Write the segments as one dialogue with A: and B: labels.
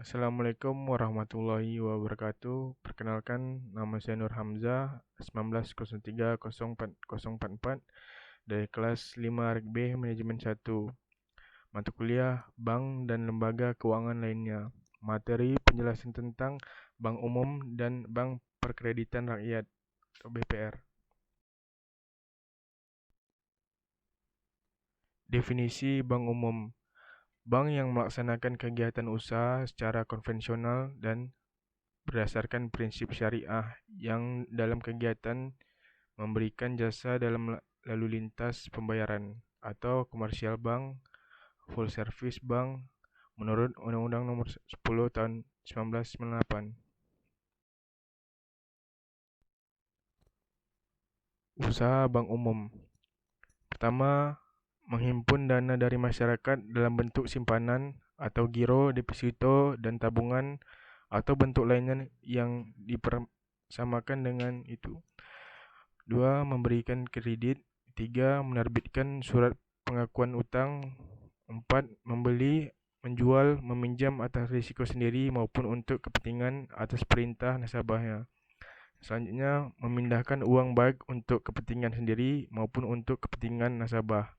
A: Assalamualaikum warahmatullahi wabarakatuh. Perkenalkan, nama saya Nur Hamzah, 19030404 dari kelas 5 Reg B Manajemen 1. Mata kuliah Bank dan Lembaga Keuangan lainnya. Materi penjelasan tentang Bank Umum dan Bank Perkreditan Rakyat atau BPR. Definisi Bank Umum: bank yang melaksanakan kegiatan usaha secara konvensional dan berdasarkan prinsip syariah yang dalam kegiatan memberikan jasa dalam lalu lintas pembayaran atau komersial bank, full service bank menurut Undang-Undang Nomor 10 Tahun 1998. Usaha bank umum. Pertama, menghimpun dana dari masyarakat dalam bentuk simpanan atau giro, deposito, dan tabungan atau bentuk lainnya yang dipersamakan dengan itu. 2. Memberikan kredit. 3. Menerbitkan surat pengakuan utang. 4. Membeli, menjual, meminjam atas risiko sendiri maupun untuk kepentingan atas perintah nasabahnya. Selanjutnya, memindahkan uang baik untuk kepentingan sendiri maupun untuk kepentingan nasabah.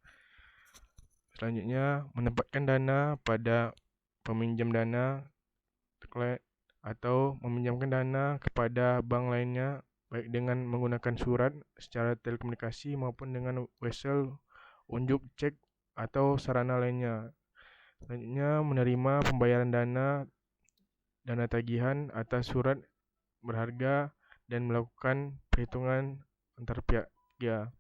A: Selanjutnya, menempatkan dana pada peminjam dana atau meminjamkan dana kepada bank lainnya baik dengan menggunakan surat secara telekomunikasi maupun dengan wesel, unjuk, cek, atau sarana lainnya. Selanjutnya, menerima pembayaran dana tagihan atas surat berharga dan melakukan perhitungan antar pihak ketiga.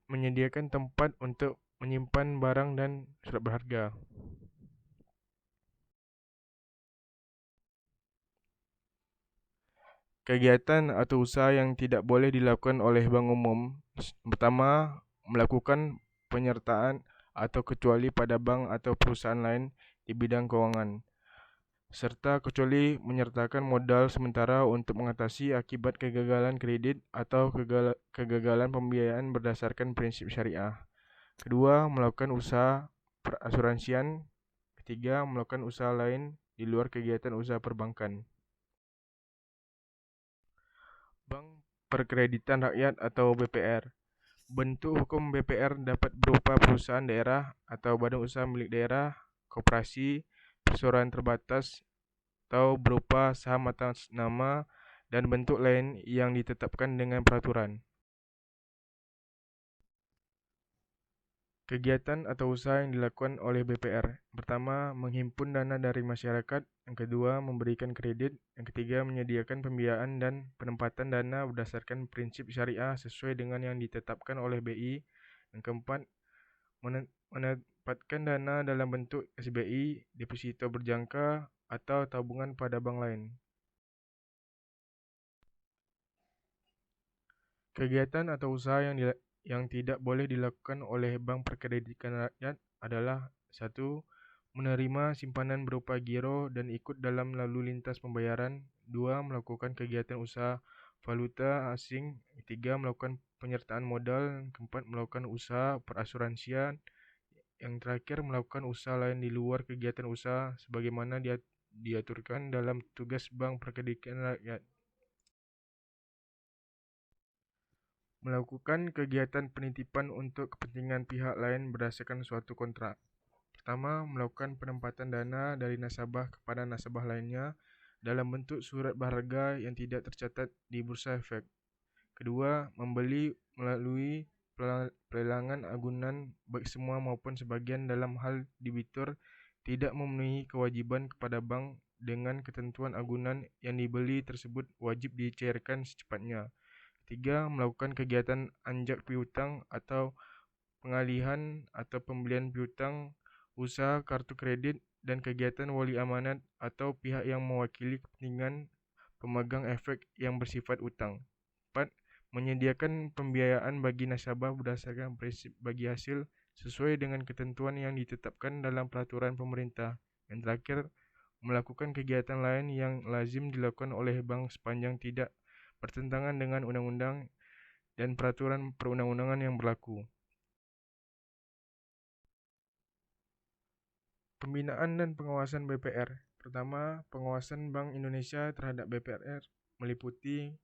A: Menyediakan tempat untuk menyimpan barang dan surat berharga. Kegiatan atau usaha yang tidak boleh dilakukan oleh bank umum. Pertama, melakukan penyertaan atau kecuali pada bank atau perusahaan lain di bidang keuangan, serta kecuali menyertakan modal sementara untuk mengatasi akibat kegagalan kredit atau kegagalan pembiayaan berdasarkan prinsip syariah. Kedua, melakukan usaha perasuransian. Ketiga, melakukan usaha lain di luar kegiatan usaha perbankan. Bank Perkreditan Rakyat atau BPR. Bentuk hukum BPR dapat berupa perusahaan daerah atau badan usaha milik daerah, koperasi, perseroan terbatas, atau berupa saham atas nama dan bentuk lain yang ditetapkan dengan peraturan. Kegiatan atau usaha yang dilakukan oleh BPR. Pertama, menghimpun dana dari masyarakat. Yang kedua, memberikan kredit. Yang ketiga, menyediakan pembiayaan dan penempatan dana berdasarkan prinsip syariah sesuai dengan yang ditetapkan oleh BI. Yang keempat, menempatkan dana dalam bentuk SBI, deposito berjangka, atau tabungan pada bank lain. Kegiatan atau usaha yang tidak boleh dilakukan oleh Bank Perkreditan Rakyat adalah: 1. Menerima simpanan berupa giro dan ikut dalam lalu lintas pembayaran. 2. Melakukan kegiatan usaha valuta asing. 3. Melakukan penyertaan modal. 4. Melakukan usaha perasuransian. Yang terakhir, melakukan usaha lain di luar kegiatan usaha sebagaimana diaturkan dalam tugas Bank Perkreditan Rakyat. Melakukan kegiatan penitipan untuk kepentingan pihak lain berdasarkan suatu kontrak. Pertama, melakukan penempatan dana dari nasabah kepada nasabah lainnya dalam bentuk surat berharga yang tidak tercatat di bursa efek. Kedua, membeli melalui pelelangan agunan baik semua maupun sebagian dalam hal debitur tidak memenuhi kewajiban kepada bank dengan ketentuan agunan yang dibeli tersebut wajib dicairkan secepatnya. Tiga, melakukan kegiatan anjak piutang atau pengalihan atau pembelian piutang, usaha kartu kredit, dan kegiatan wali amanat atau pihak yang mewakili kepentingan pemegang efek yang bersifat utang. 4. Menyediakan pembiayaan bagi nasabah berdasarkan prinsip bagi hasil sesuai dengan ketentuan yang ditetapkan dalam peraturan pemerintah. Yang terakhir, melakukan kegiatan lain yang lazim dilakukan oleh bank sepanjang tidak bertentangan dengan undang-undang dan peraturan perundang-undangan yang berlaku. Pembinaan dan pengawasan BPR. Pertama, pengawasan Bank Indonesia terhadap BPR meliputi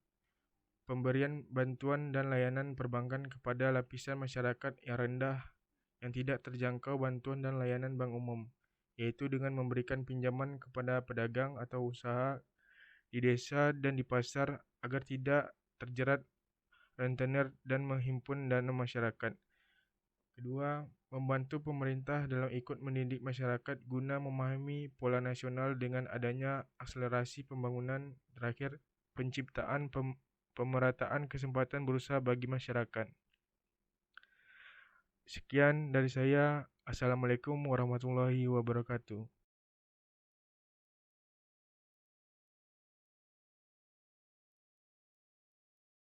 A: pemberian bantuan dan layanan perbankan kepada lapisan masyarakat yang rendah yang tidak terjangkau bantuan dan layanan bank umum, yaitu dengan memberikan pinjaman kepada pedagang atau usaha di desa dan di pasar agar tidak terjerat rentenir dan menghimpun dana masyarakat. Kedua, membantu pemerintah dalam ikut mendidik masyarakat guna memahami pola nasional dengan adanya akselerasi pembangunan. Terakhir, penciptaan pemerataan kesempatan berusaha bagi masyarakat. Sekian dari saya. Assalamualaikum warahmatullahi wabarakatuh.